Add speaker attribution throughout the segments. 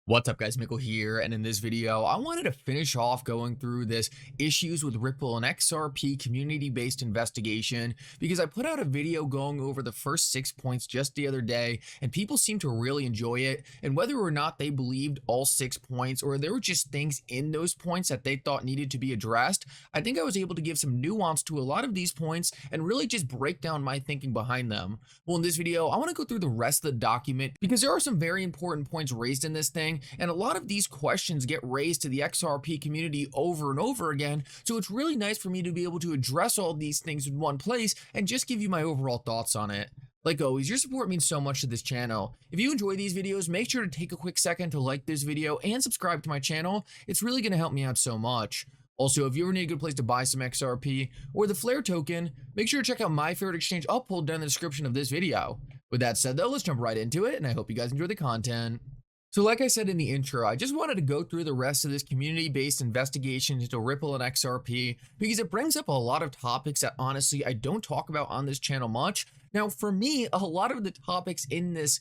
Speaker 1: What's up guys, Mickle here, and in this video, I wanted to finish off going through this issues with Ripple and XRP community-based investigation because I put out a video going over the first 6 points just the other day, and people seem to really enjoy it, and whether or not they believed all 6 points or there were just things in those points that they thought needed to be addressed, I think I was able to give some nuance to a lot of these points and really just break down my thinking behind them. Well, in this video, I want to go through the rest of the document because there are some very important points raised in this thing, and a lot of these questions get raised to the XRP community over and over again, so it's really nice for me to be able to address all these things in one place and just give you my overall thoughts on it. Like always, your support means so much to this channel. If you enjoy these videos, make sure to take a quick second to like this video and subscribe to my channel. It's really going to help me out so much. Also, if you ever need a good place to buy some XRP or the Flare token, make sure to check out my favorite exchange I'll pull down in the description of this video. With that said though, let's jump right into it, and I hope you guys enjoy the content. So like I said in the intro, I just wanted to go through the rest of this community-based investigation into Ripple and XRP because it brings up a lot of topics that honestly I don't talk about on this channel much. Now for me, a lot of the topics in this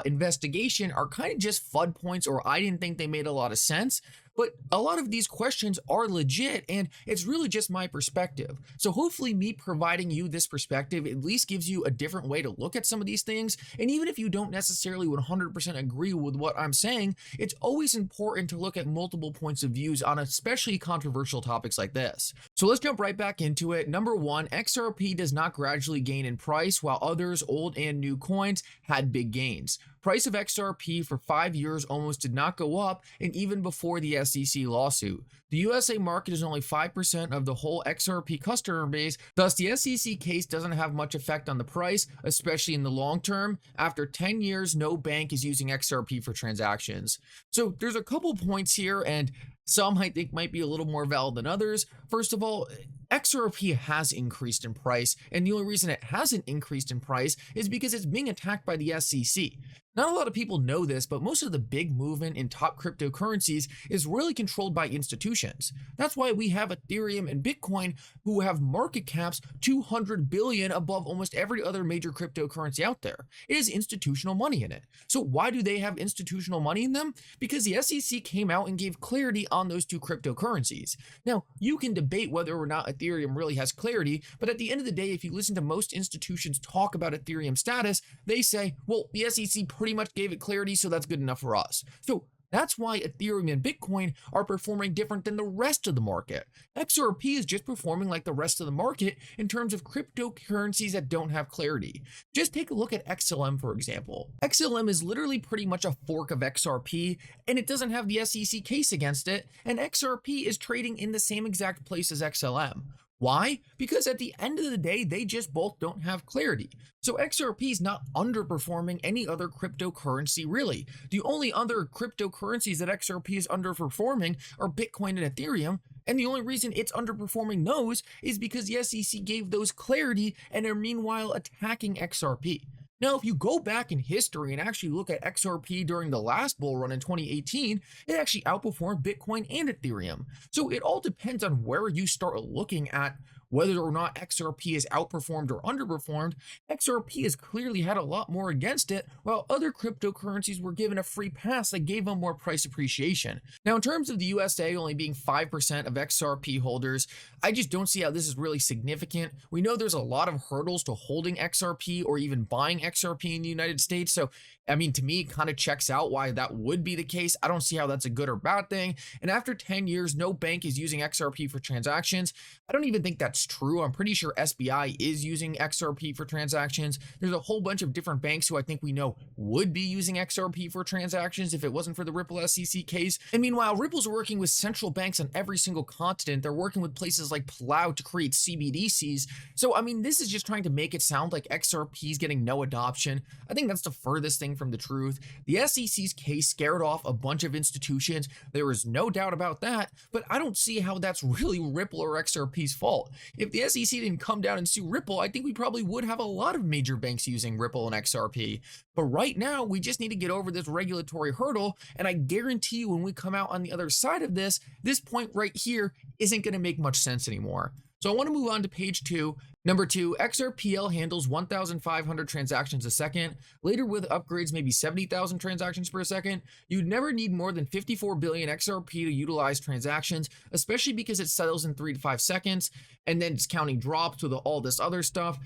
Speaker 1: investigation are kind of just FUD points, or I didn't think they made a lot of sense. But a lot of these questions are legit, and it's really just my perspective. So hopefully me providing you this perspective at least gives you a different way to look at some of these things. And even if you don't necessarily 100% agree with what I'm saying, it's always important to look at multiple points of views on especially controversial topics like this. So let's jump right back into it. Number one, XRP does not gradually gain in price, while others, old and new coins, had big gains. Price of XRP for 5 years almost did not go up, and even before the SEC lawsuit. The USA market is only 5% of the whole XRP customer base, thus the SEC case doesn't have much effect on the price, especially in the long term. After 10 years, no bank is using XRP for transactions. So there's a couple points here, and some I think might be a little more valid than others. First of all, XRP has increased in price, and the only reason it hasn't increased in price is because it's being attacked by the SEC. Not a lot of people know this, but most of the big movement in top cryptocurrencies is really controlled by institutions. That's why we have Ethereum and Bitcoin, who have market caps 200 billion above almost every other major cryptocurrency out there. It is institutional money in it. So why do they have institutional money in them? Because the SEC came out and gave clarity on those two cryptocurrencies. Now, you can debate whether or not Ethereum really has clarity, but at the end of the day, if you listen to most institutions talk about Ethereum status, they say, well, the SEC pretty much gave it clarity, so that's good enough for us. So that's why Ethereum and Bitcoin are performing different than the rest of the market. XRP is just performing like the rest of the market in terms of cryptocurrencies that don't have clarity. Just take a look at XLM, for example. XLM is literally pretty much a fork of XRP, and it doesn't have the SEC case against it, and XRP is trading in the same exact place as XLM. Why? Because at the end of the day, they just both don't have clarity. So XRP is not underperforming any other cryptocurrency really. The only other cryptocurrencies that XRP is underperforming are Bitcoin and Ethereum, and the only reason it's underperforming those is because the SEC gave those clarity and are meanwhile attacking XRP. Now, if you go back in history and actually look at XRP during the last bull run in 2018, it actually outperformed Bitcoin and Ethereum. So it all depends on where you start looking at whether or not XRP is outperformed or underperformed. XRP has clearly had a lot more against it, while other cryptocurrencies were given a free pass that gave them more price appreciation. Now, in terms of the USA only being 5% of XRP holders, I just don't see how this is really significant. We know there's a lot of hurdles to holding XRP or even buying XRP in the United States. So, I mean, to me, it kind of checks out why that would be the case. I don't see how that's a good or bad thing. And after 10 years, no bank is using XRP for transactions. I don't even think that's true. I'm pretty sure SBI is using XRP for transactions. There's a whole bunch of different banks who I think we know would be using XRP for transactions if it wasn't for the Ripple SEC case. And meanwhile, Ripple's working with central banks on every single continent. They're working with places like Palau to create CBDCs. So, I mean, this is just trying to make it sound like XRP is getting no adoption. I think that's the furthest thing from the truth. The SEC's case scared off a bunch of institutions. There is no doubt about that, but I don't see how that's really Ripple or XRP's fault. If the SEC didn't come down and sue Ripple, I think we probably would have a lot of major banks using Ripple and XRP. But right now, we just need to get over this regulatory hurdle, and I guarantee you when we come out on the other side of this, this point right here isn't going to make much sense anymore. So I want to move on to page 2. Number 2, XRPL handles 1,500 transactions a second. Later with upgrades, maybe 70,000 transactions per second. You'd never need more than 54 billion XRP to utilize transactions, especially because it settles in 3 to 5 seconds, and then it's counting drops with all this other stuff.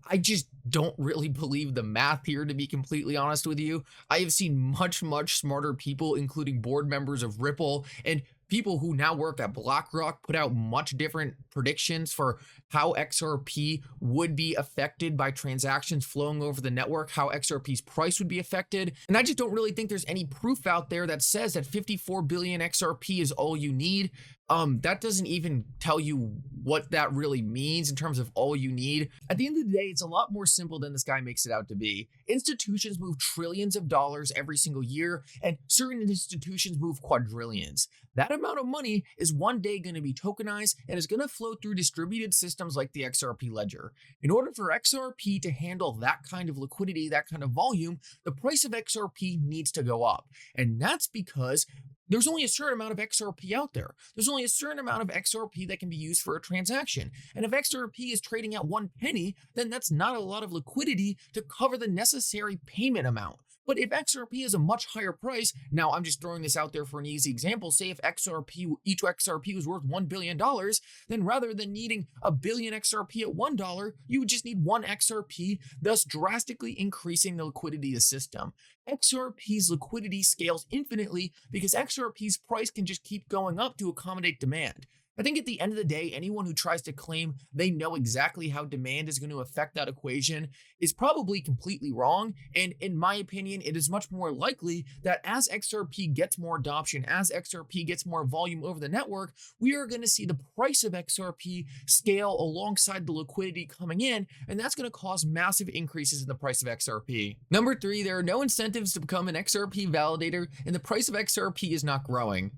Speaker 1: I just don't really believe the math here, to be completely honest with you. I have seen much smarter people, including board members of Ripple and people who now work at BlackRock, put out much different predictions for how XRP would be affected by transactions flowing over the network, how XRP's price would be affected. And I just don't really think there's any proof out there that says that 54 billion XRP is all you need. That doesn't even tell you what that really means in terms of all you need. At the end of the day, it's a lot more simple than this guy makes it out to be. Institutions move trillions of dollars every single year, and certain institutions move quadrillions. That amount of money is one day going to be tokenized and is going to flow through distributed systems like the XRP ledger. In order for XRP to handle that kind of liquidity, that kind of volume, the price of XRP needs to go up. And that's because there's only a certain amount of XRP out there. There's only a certain amount of XRP that can be used for a transaction. And if XRP is trading at 1 penny, then that's not a lot of liquidity to cover the necessary payment amount. But if XRP is a much higher price, now I'm just throwing this out there for an easy example, say if each XRP was worth $1 billion, then rather than needing a billion XRP at $1, you would just need 1 XRP, thus drastically increasing the liquidity of the system. XRP's liquidity scales infinitely because XRP's price can just keep going up to accommodate demand. I think at the end of the day, anyone who tries to claim they know exactly how demand is going to affect that equation is probably completely wrong. And in my opinion, it is much more likely that as XRP gets more adoption, as XRP gets more volume over the network, we are going to see the price of XRP scale alongside the liquidity coming in, and that's going to cause massive increases in the price of XRP. Number 3, there are no incentives to become an XRP validator, and the price of XRP is not growing.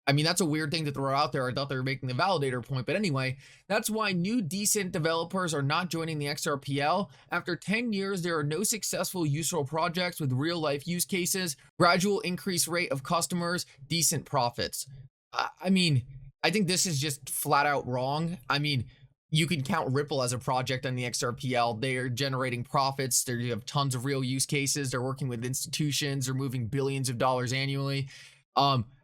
Speaker 1: I mean, that's a weird thing to throw out there. I thought they were making the validator point, but anyway, that's why new decent developers are not joining the XRPL. After 10 years, there are no successful useful projects with real life use cases, gradual increase rate of customers, decent profits. I mean, I think this is just flat out wrong. I mean, you can count Ripple as a project on the XRPL. They are generating profits. They have tons of real use cases. They're working with institutions. They're moving billions of dollars annually.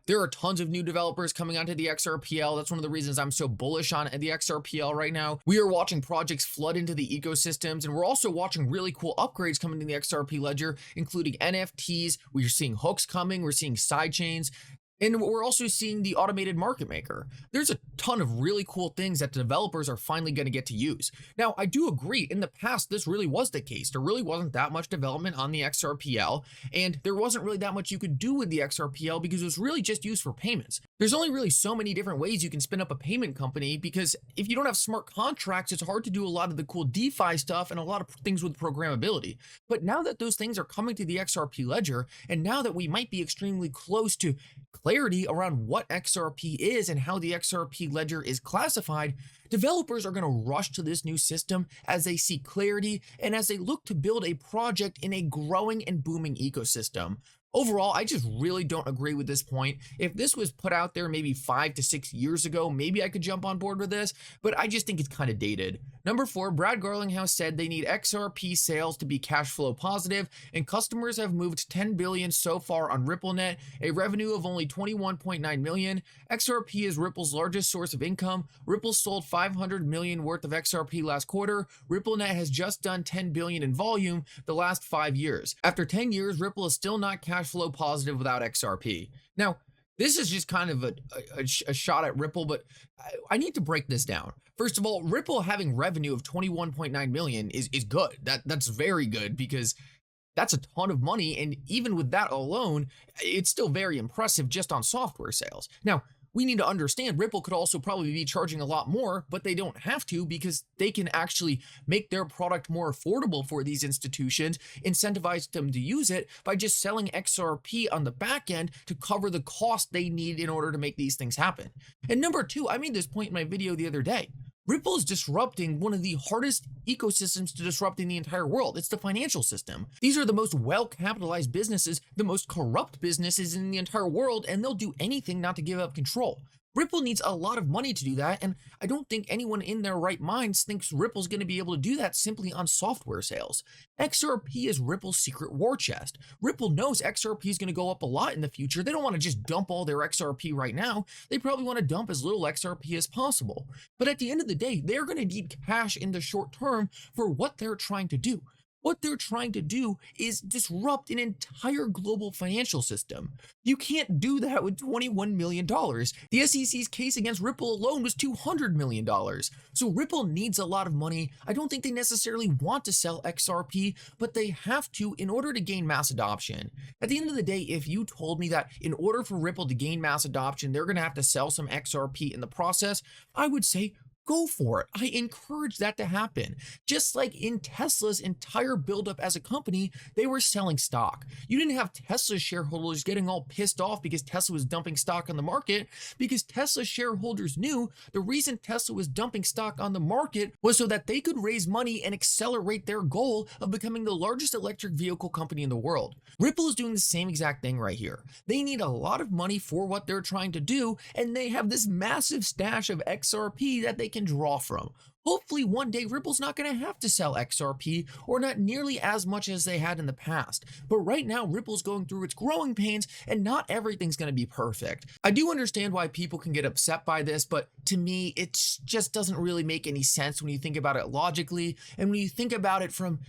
Speaker 1: There are tons of new developers coming onto the XRPL. That's one of the reasons I'm so bullish on the XRPL right now. We are watching projects flood into the ecosystems, and we're also watching really cool upgrades coming to the XRP ledger, including NFTs. We're seeing hooks coming. We're seeing sidechains. And we're also seeing the automated market maker. There's a ton of really cool things that developers are finally going to get to use. Now, I do agree, in the past, this really was the case. There really wasn't that much development on the XRPL, and there wasn't really that much you could do with the XRPL because it was really just used for payments. There's only really so many different ways you can spin up a payment company because if you don't have smart contracts, it's hard to do a lot of the cool DeFi stuff and a lot of things with programmability. But now that those things are coming to the XRP ledger, and now that we might be extremely close to clarity around what XRP is and how the XRP ledger is classified, developers are going to rush to this new system as they see clarity and as they look to build a project in a growing and booming ecosystem. Overall, I just really don't agree with this point. If this was put out there maybe 5 to 6 years ago, maybe I could jump on board with this, but I just think it's kind of dated. Number 4, Brad Garlinghouse said they need XRP sales to be cash flow positive, and customers have moved 10 billion so far on RippleNet, a revenue of only 21.9 million. XRP is Ripple's largest source of income. Ripple sold 500 million worth of XRP last quarter. RippleNet has just done 10 billion in volume the last 5 years. After 10 years, Ripple is still not cash flow positive without XRP. Now, this is just kind of a shot at Ripple, but I need to break this down. First of all, Ripple having revenue of 21.9 million is good. That's very good because that's a ton of money, and even with that alone, it's still very impressive just on software sales. Now, we need to understand Ripple could also probably be charging a lot more, but they don't have to because they can actually make their product more affordable for these institutions, incentivize them to use it by just selling XRP on the back end to cover the cost they need in order to make these things happen. And number 2, I made this point in my video the other day. Ripple is disrupting one of the hardest ecosystems to disrupt in the entire world. It's the financial system. These are the most well-capitalized businesses, the most corrupt businesses in the entire world, and they'll do anything not to give up control. Ripple needs a lot of money to do that, and I don't think anyone in their right minds thinks Ripple's going to be able to do that simply on software sales. XRP is Ripple's secret war chest. Ripple knows XRP is going to go up a lot in the future. They don't want to just dump all their XRP right now. They probably want to dump as little XRP as possible. But at the end of the day, they're going to need cash in the short term for what they're trying to do. What they're trying to do is disrupt an entire global financial system. You can't do that with $21 million. The SEC's case against Ripple alone was $200 million. So Ripple needs a lot of money. I don't think they necessarily want to sell XRP, but they have to in order to gain mass adoption. At the end of the day, if you told me that in order for Ripple to gain mass adoption, they're going to have to sell some XRP in the process, I would say, go for it. I encourage that to happen. Just like in Tesla's entire buildup as a company, they were selling stock. You didn't have Tesla shareholders getting all pissed off because Tesla was dumping stock on the market, because Tesla shareholders knew the reason Tesla was dumping stock on the market was so that they could raise money and accelerate their goal of becoming the largest electric vehicle company in the world. Ripple is doing the same exact thing right here. They need a lot of money for what they're trying to do, and they have this massive stash of XRP that they can draw from. Hopefully one day Ripple's not going to have to sell XRP, or not nearly as much as they had in the past. But right now Ripple's going through its growing pains and not everything's going to be perfect. I do understand why people can get upset by this, but to me it just doesn't really make any sense when you think about it logically, and when you think about it from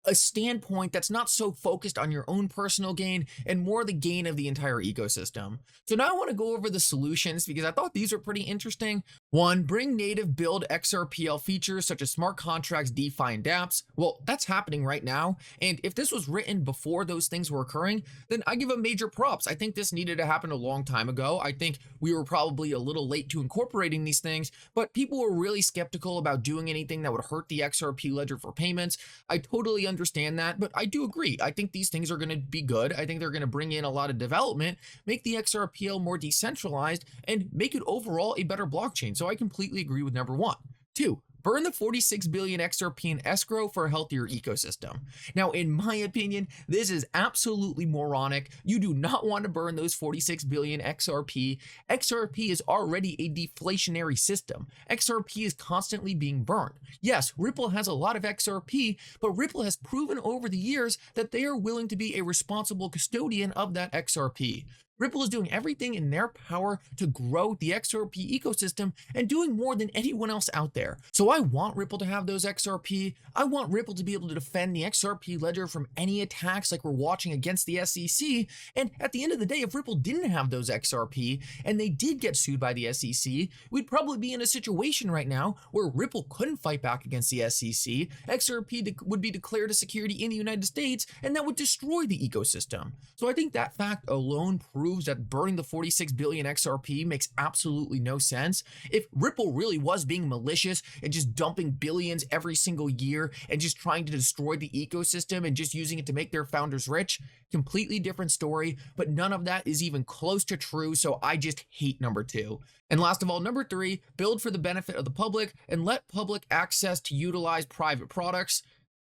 Speaker 1: a standpoint that's not so focused on your own personal gain and more the gain of the entire ecosystem. So now I want to go over the solutions because I thought these were pretty interesting. 1, bring native build XRPL features such as smart contracts, DeFi, and dApps. Well, that's happening right now. And if this was written before those things were occurring, then I give them major props. I think this needed to happen a long time ago. I think we were probably a little late to incorporating these things, but people were really skeptical about doing anything that would hurt the XRP ledger for payments. I totally understand that, but I do agree. I think these things are going to be good. I think they're going to bring in a lot of development, make the XRPL more decentralized, and make it overall a better blockchain. So I completely agree with number 1. 2, burn the 46 billion XRP in escrow for a healthier ecosystem. Now, in my opinion, this is absolutely moronic. You do not want to burn those 46 billion XRP. XRP is already a deflationary system. XRP is constantly being burned. Yes, Ripple has a lot of XRP, but Ripple has proven over the years that they are willing to be a responsible custodian of that XRP. Ripple is doing everything in their power to grow the XRP ecosystem and doing more than anyone else out there. So I want Ripple to have those XRP. I want Ripple to be able to defend the XRP ledger from any attacks like we're watching against the SEC. And at the end of the day, if Ripple didn't have those XRP and they did get sued by the SEC, we'd probably be in a situation right now where Ripple couldn't fight back against the SEC. XRP would be declared a security in the United States, and that would destroy the ecosystem. So I think that fact alone proves that burning the 46 billion XRP makes absolutely no sense. If Ripple really was being malicious and just dumping billions every single year and just trying to destroy the ecosystem and just using it to make their founders rich, completely different story, but none of that is even close to true, so I just hate number 2. And last of all, number 3, build for the benefit of the public and let public access to utilize private products.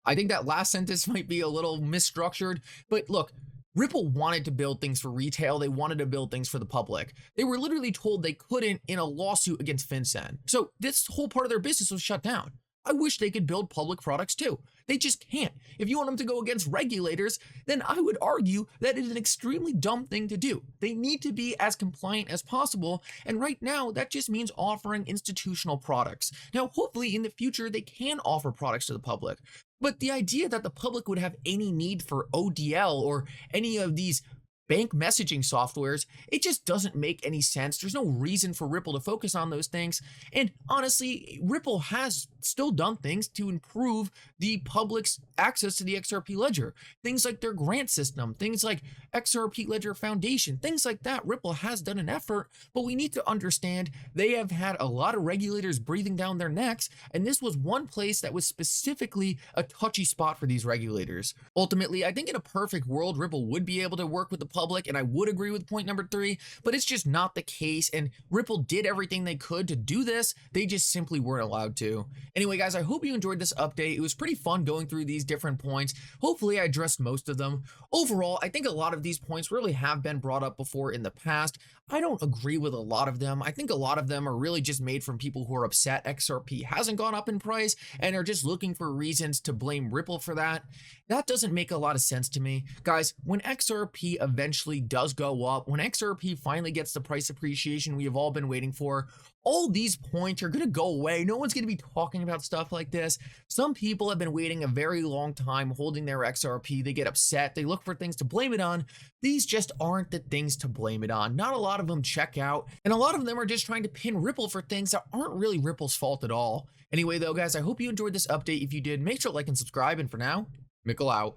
Speaker 1: I think that last sentence might be a little misstructured, but look, Ripple wanted to build things for retail. They wanted to build things for the public. They were literally told they couldn't in a lawsuit against FinCEN. So this whole part of their business was shut down. I wish they could build public products too. They just can't. If you want them to go against regulators, then I would argue that it is an extremely dumb thing to do. They need to be as compliant as possible, and right now that just means offering institutional products. Now, hopefully in the future they can offer products to the public, but the idea that the public would have any need for ODL or any of these bank messaging softwares, it just doesn't make any sense. There's no reason for Ripple to focus on those things. And honestly, Ripple has still done things to improve the public's access to the XRP ledger. Things like their grant system, things like XRP Ledger Foundation, things like that. Ripple has done an effort, but we need to understand they have had a lot of regulators breathing down their necks, and this was one place that was specifically a touchy spot for these regulators. Ultimately, I think in a perfect world, Ripple would be able to work with the public, and I would agree with point number 3, but it's just not the case, and Ripple did everything they could to do this. They just simply weren't allowed to. Anyway, guys, I hope you enjoyed this update. It was pretty fun going through these different points. Hopefully I addressed most of them. Overall, I think a lot of these points really have been brought up before in the past. I don't agree with a lot of them. I think a lot of them are really just made from people who are upset XRP hasn't gone up in price and are just looking for reasons to blame Ripple for that. That doesn't make a lot of sense to me. Guys, when XRP eventually does go up, when XRP finally gets the price appreciation we have all been waiting for, all these points are going to go away. No one's going to be talking about stuff like this. Some people have been waiting a very long time holding their XRP. They get upset. They look for things to blame it on. These just aren't the things to blame it on. Not a lot of them check out, and a lot of them are just trying to pin Ripple for things that aren't really Ripple's fault at all. Anyway, though, guys, I hope you enjoyed this update. If you did, make sure to like and subscribe. And for now, Mickle out.